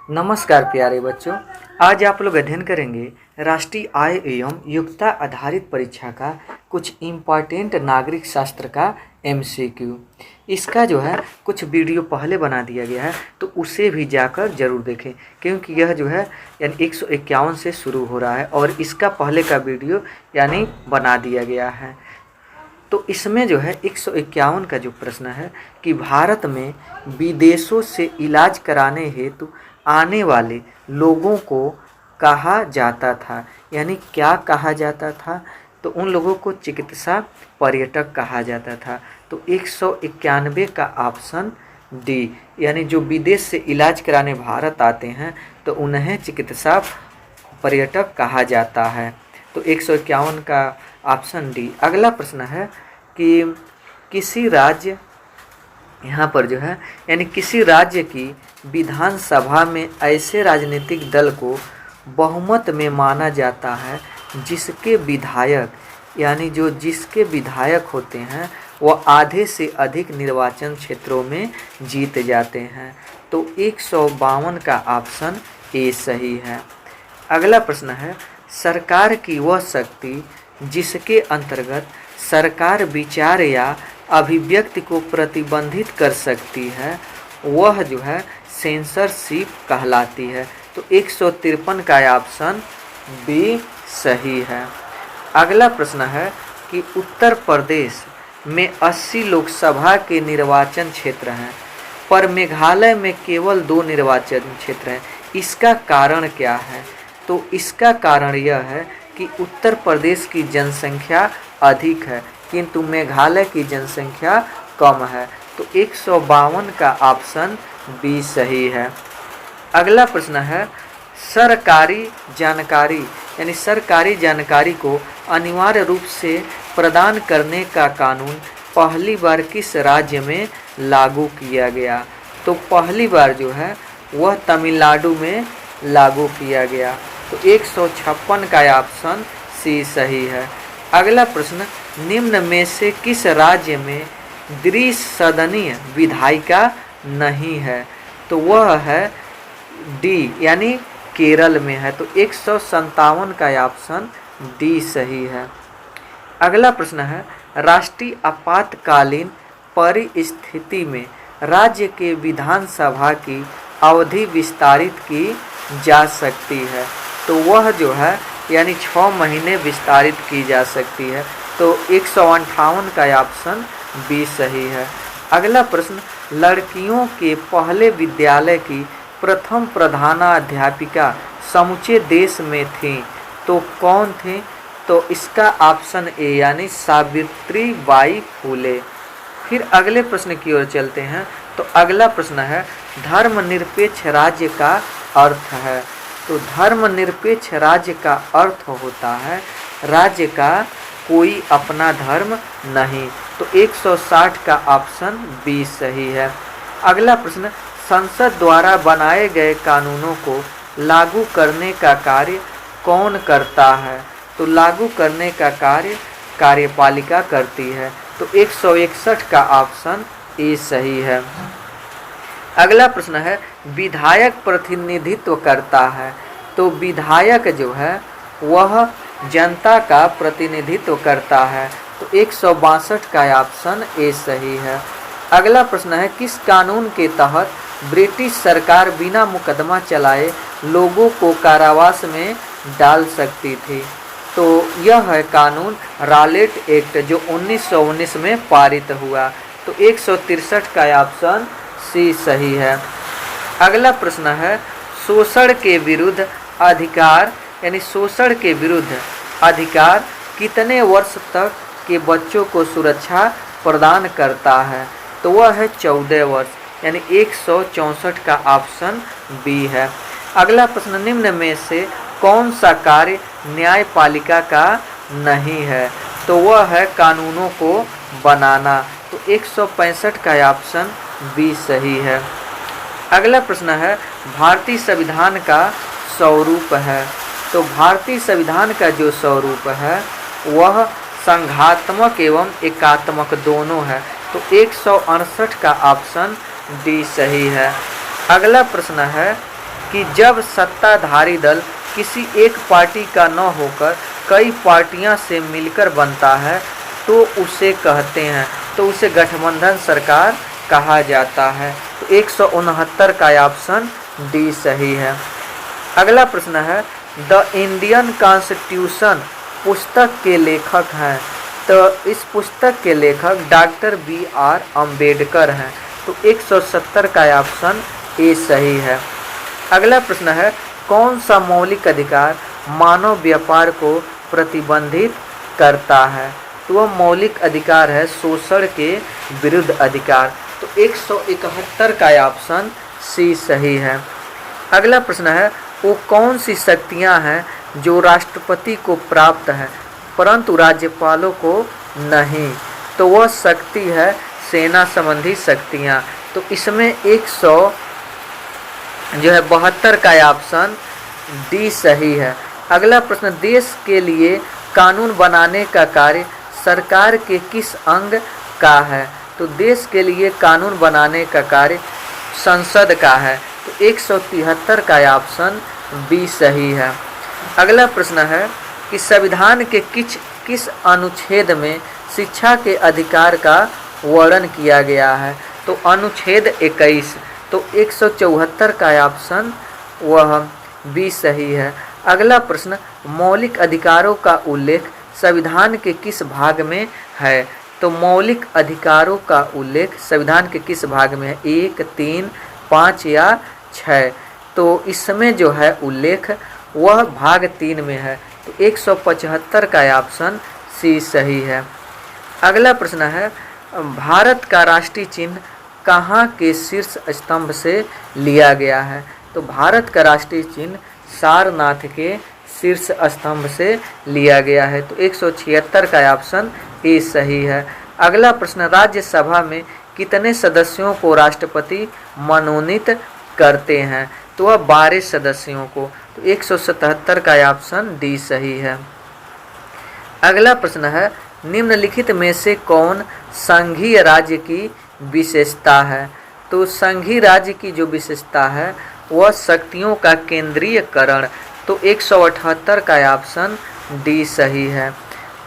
नमस्कार प्यारे बच्चों, आज आप लोग अध्ययन करेंगे राष्ट्रीय आय एवं योग्यता आधारित परीक्षा का कुछ इम्पॉर्टेंट नागरिक शास्त्र का एमसीक्यू। इसका जो है कुछ वीडियो पहले बना दिया गया है, तो उसे भी जाकर जरूर देखें, क्योंकि यह जो है यानी 151 से शुरू हो रहा है और इसका पहले का वीडियो यानी बना दिया गया है। तो इसमें जो है 151 का जो प्रश्न है कि भारत में विदेशों से इलाज कराने हेतु आने वाले लोगों को कहा जाता था, यानी क्या कहा जाता था? तो उन लोगों को चिकित्सा पर्यटक कहा जाता था। तो 191 का ऑप्शन डी, यानी जो विदेश से इलाज कराने भारत आते हैं तो उन्हें चिकित्सा पर्यटक कहा जाता है। तो 151 का ऑप्शन डी। अगला प्रश्न है कि किसी राज्य, यहाँ पर जो है यानी किसी राज्य की विधानसभा में ऐसे राजनीतिक दल को बहुमत में माना जाता है जिसके विधायक, यानी जो जिसके विधायक होते हैं वह आधे से अधिक निर्वाचन क्षेत्रों में जीत जाते हैं। तो 152 का ऑप्शन ए सही है। अगला प्रश्न है सरकार की वह शक्ति जिसके अंतर्गत सरकार विचार या अभिव्यक्ति को प्रतिबंधित कर सकती है, वह जो है सेंसरशिप कहलाती है। तो 153 का ऑप्शन बी सही है। अगला प्रश्न है कि उत्तर प्रदेश में 80 लोकसभा के निर्वाचन क्षेत्र हैं, पर मेघालय में केवल 2 निर्वाचन क्षेत्र हैं। इसका कारण क्या है? तो इसका कारण यह है कि उत्तर प्रदेश की जनसंख्या अधिक है किंतु मेघालय की जनसंख्या कम है। तो 152 का ऑप्शन बी सही है। अगला प्रश्न है सरकारी जानकारी, यानी सरकारी जानकारी को अनिवार्य रूप से प्रदान करने का कानून पहली बार किस राज्य में लागू किया गया? तो पहली बार जो है वह तमिलनाडु में लागू किया गया। तो 156 का ऑप्शन सी सही है। अगला प्रश्न निम्न में से किस राज्य में द्विसदनीय विधायिका नहीं है? तो वह है डी, यानी केरल में है। तो 157 का ऑप्शन डी सही है। अगला प्रश्न है राष्ट्रीय आपातकालीन परिस्थिति में राज्य के विधानसभा की अवधि विस्तारित की जा सकती है। तो वह जो है यानी 6 महीने विस्तारित की जा सकती है। तो 158 का ऑप्शन बी सही है। अगला प्रश्न लड़कियों के पहले विद्यालय की प्रथम प्रधानाध्यापिका समूचे देश में थी, तो कौन थे? तो इसका ऑप्शन ए, यानी सावित्री बाई फुले। फिर अगले प्रश्न की ओर चलते हैं। तो अगला प्रश्न है धर्मनिरपेक्ष राज्य का अर्थ है। तो धर्मनिरपेक्ष राज्य का अर्थ होता है राज्य का कोई अपना धर्म नहीं। तो 160 का ऑप्शन बी सही है। अगला प्रश्न संसद द्वारा बनाए गए कानूनों को लागू करने का कार्य कौन करता है? तो लागू करने का कार्य कार्यपालिका करती है। तो 161 का ऑप्शन ए सही है। अगला प्रश्न है विधायक प्रतिनिधित्व करता है। तो विधायक जो है वह जनता का प्रतिनिधित्व करता है। तो 162 का ऑप्शन ए सही है। अगला प्रश्न है किस कानून के तहत ब्रिटिश सरकार बिना मुकदमा चलाए लोगों को कारावास में डाल सकती थी? तो यह है कानून रॉलेट एक्ट, जो 1919 में पारित हुआ। तो 163 का ऑप्शन सी सही है। अगला प्रश्न है शोषण के विरुद्ध अधिकार, यानी शोषण के विरुद्ध अधिकार कितने वर्ष तक के बच्चों को सुरक्षा प्रदान करता है? तो वह है 14 वर्ष, यानी 164 का ऑप्शन बी है। अगला प्रश्न निम्न में से कौन सा कार्य न्यायपालिका का नहीं है? तो वह है कानूनों को बनाना। तो 165 का ऑप्शन बी सही है। अगला प्रश्न है भारतीय संविधान का स्वरूप है। तो भारतीय संविधान का जो स्वरूप है वह संघात्मक एवं एकात्मक दोनों है। तो 168 का ऑप्शन डी सही है। अगला प्रश्न है कि जब सत्ताधारी दल किसी एक पार्टी का न होकर कई पार्टियां से मिलकर बनता है तो उसे कहते हैं, तो उसे गठबंधन सरकार कहा जाता है। तो 169 का ऑप्शन डी सही है। अगला प्रश्न है, द इंडियन कॉन्स्टिट्यूशन पुस्तक के लेखक हैं। तो इस पुस्तक के लेखक डॉक्टर BR अम्बेडकर हैं। तो 170 का ऑप्शन ए सही है। अगला प्रश्न है, कौन सा मौलिक अधिकार मानव व्यापार को प्रतिबंधित करता है? तो वह मौलिक अधिकार है शोषण के विरुद्ध अधिकार। तो 171 का ऑप्शन सी सही है। अगला प्रश्न है, वो कौन सी शक्तियां हैं जो राष्ट्रपति को प्राप्त है परंतु राज्यपालों को नहीं? तो वह शक्ति है सेना संबंधी शक्तियां। तो इसमें 172 का ऑप्शन डी सही है। अगला प्रश्न, देश के लिए कानून बनाने का कार्य सरकार के किस अंग का है? तो देश के लिए कानून बनाने का कार्य संसद का है। तो 173 का ऑप्शन बी सही है। अगला प्रश्न है कि संविधान के किस अनुच्छेद में शिक्षा के अधिकार का वर्णन किया गया है? तो अनुच्छेद 21। तो 174 का ऑप्शन वह बी सही है। अगला प्रश्न, मौलिक अधिकारों का उल्लेख संविधान के किस भाग में है? तो मौलिक अधिकारों का उल्लेख संविधान के किस भाग में है? 1, 3, 5 या 6? तो इसमें जो है उल्लेख वह भाग 3 में है। तो 175 का ऑप्शन सी सही है। अगला प्रश्न है, भारत का राष्ट्रीय चिन्ह कहाँ के शीर्ष स्तंभ से लिया गया है? तो भारत का राष्ट्रीय चिन्ह सारनाथ के शीर्ष स्तंभ से लिया गया है। तो 176 का ऑप्शन ए सही है। अगला प्रश्न, राज्यसभा में कितने सदस्यों को राष्ट्रपति मनोनीत करते हैं? तो वह 12 सदस्यों को। तो 177 का ऑप्शन डी सही है। अगला प्रश्न है, निम्नलिखित में से कौन संघीय राज्य की विशेषता है? तो संघीय राज्य की जो विशेषता है वह शक्तियों का केंद्रीयकरण। तो 178 का ऑप्शन डी सही है।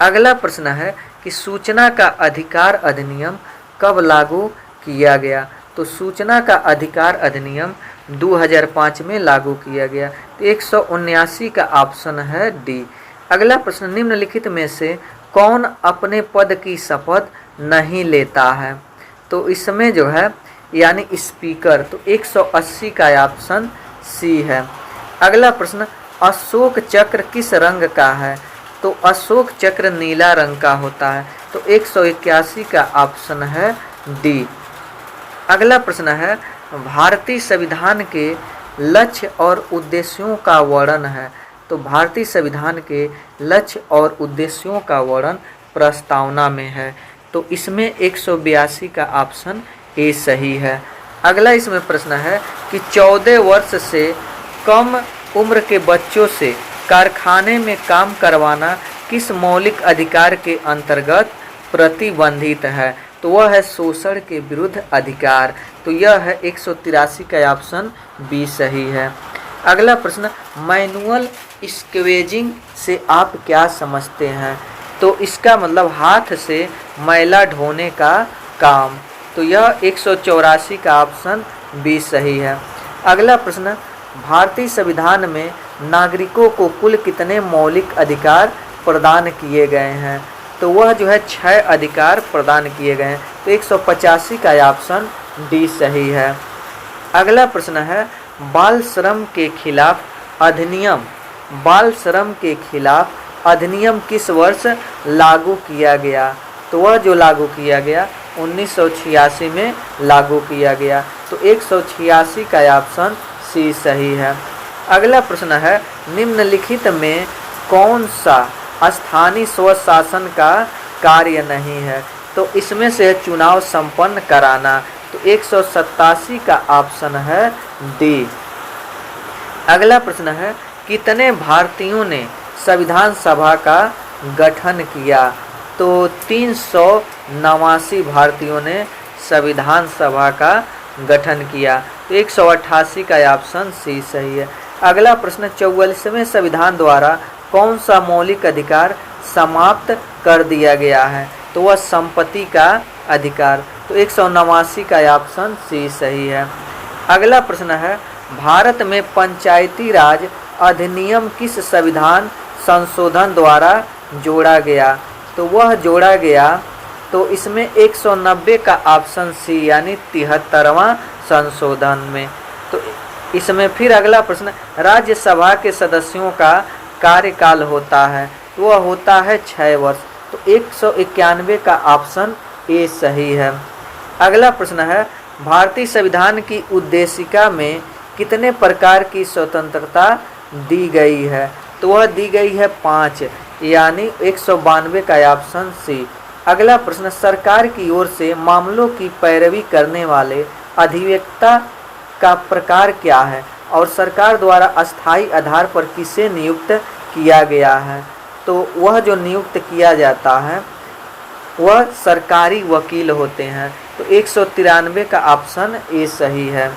अगला प्रश्न है कि सूचना का अधिकार अधिनियम कब लागू किया गया? तो सूचना का अधिकार अधिनियम 2005 में लागू किया गया। तो 179 का ऑप्शन है डी। अगला प्रश्न, निम्नलिखित में से कौन अपने पद की शपथ नहीं लेता है? तो इसमें जो है यानी स्पीकर। तो 180 का ऑप्शन सी है। अगला प्रश्न, अशोक चक्र किस रंग का है? तो अशोक चक्र नीला रंग का होता है। तो 181 का ऑप्शन है डी। अगला प्रश्न है, भारतीय संविधान के लक्ष्य और उद्देश्यों का वर्णन है। तो भारतीय संविधान के लक्ष्य और उद्देश्यों का वर्णन प्रस्तावना में है। तो इसमें 182 का ऑप्शन ए सही है। अगला इसमें प्रश्न है कि 14 वर्ष से कम उम्र के बच्चों से कारखाने में काम करवाना किस मौलिक अधिकार के अंतर्गत प्रतिबंधित है? तो वह है शोषण के विरुद्ध अधिकार। तो यह है 183 का ऑप्शन बी सही है। अगला प्रश्न, मैनुअल स्क्वेजिंग से आप क्या समझते हैं? तो इसका मतलब हाथ से मैला ढोने का काम। तो यह 184 का ऑप्शन बी सही है। अगला प्रश्न, भारतीय संविधान में नागरिकों को कुल कितने मौलिक अधिकार प्रदान किए गए हैं? तो वह जो है 6 अधिकार प्रदान किए गए हैं। तो 185 का ऑप्शन डी सही है। अगला प्रश्न है, बाल श्रम के खिलाफ अधिनियम किस वर्ष लागू किया गया? तो वह जो लागू किया गया 1986 में लागू किया गया। तो 186 का ऑप्शन सी सही है। अगला प्रश्न है, निम्नलिखित में कौन सा स्थानीय स्वशासन का कार्य नहीं है? तो इसमें से चुनाव संपन्न कराना। तो 187 का ऑप्शन है डी। अगला प्रश्न है, कितने भारतीयों ने संविधान सभा का गठन किया? तो 389 भारतीयों ने संविधान सभा का गठन किया। तो 188 का ऑप्शन सी सही है। अगला प्रश्न, 44वें संविधान द्वारा कौन सा मौलिक अधिकार समाप्त कर दिया गया है? तो वह संपत्ति का अधिकार। तो 189 का ऑप्शन सी सही है। अगला प्रश्न है, भारत में पंचायती राज अधिनियम किस संविधान संशोधन द्वारा जोड़ा गया? तो वह जोड़ा गया, तो इसमें 190 का ऑप्शन सी यानी 73वां संशोधन में। तो इसमें फिर अगला प्रश्न, राज्यसभा के सदस्यों का कार्यकाल होता है, तो वह होता है 6 वर्ष। तो 191 का ऑप्शन ए सही है। अगला प्रश्न है, भारतीय संविधान की उद्देशिका में कितने प्रकार की स्वतंत्रता दी गई है? तो वह दी गई है 5 यानी 192 का ऑप्शन सी। अगला प्रश्न, सरकार की ओर से मामलों की पैरवी करने वाले अधिवक्ता का प्रकार क्या है और सरकार द्वारा अस्थायी आधार पर किसे नियुक्त किया गया है? तो वह जो नियुक्त किया जाता है वह सरकारी वकील होते हैं। तो 193 का ऑप्शन ए सही है।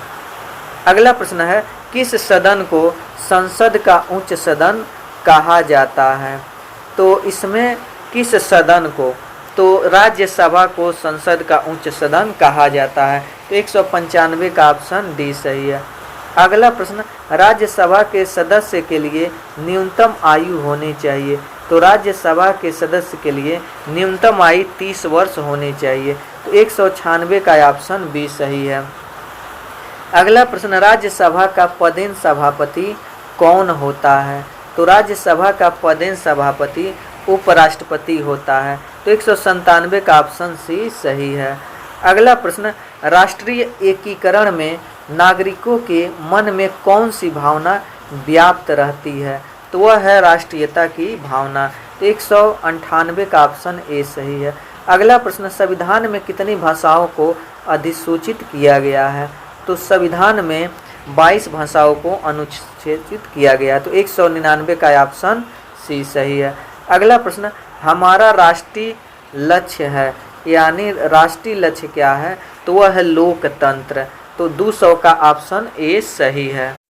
अगला प्रश्न है, किस सदन को संसद का उच्च सदन कहा जाता है? तो इसमें किस सदन को? तो राज्यसभा को संसद का उच्च सदन कहा जाता है। तो 195 का ऑप्शन डी सही है। अगला प्रश्न, राज्यसभा के सदस्य के लिए न्यूनतम आयु होनी चाहिए। तो राज्यसभा के सदस्य के लिए न्यूनतम आयु 30 वर्ष होनी चाहिए। तो 196 का ऑप्शन बी सही है। अगला प्रश्न, राज्यसभा का पदेन सभापति कौन होता है? तो राज्यसभा का पदेन सभापति उपराष्ट्रपति होता है। तो 197 का ऑप्शन सी सही है। अगला प्रश्न, राष्ट्रीय एकीकरण में नागरिकों के मन में कौन सी भावना व्याप्त रहती है? तो वह है राष्ट्रीयता की भावना। तो 198 का ऑप्शन ए सही है। अगला प्रश्न, संविधान में कितनी भाषाओं को अधिसूचित किया गया है? तो संविधान में 22 भाषाओं को अनुसूचित किया गया। तो 199 का ऑप्शन सी सही है। अगला प्रश्न, हमारा राष्ट्रीय लक्ष्य है यानी राष्ट्रीय लक्ष्य क्या है? तो वह है लोकतंत्र। तो 200 का ऑप्शन ए सही है।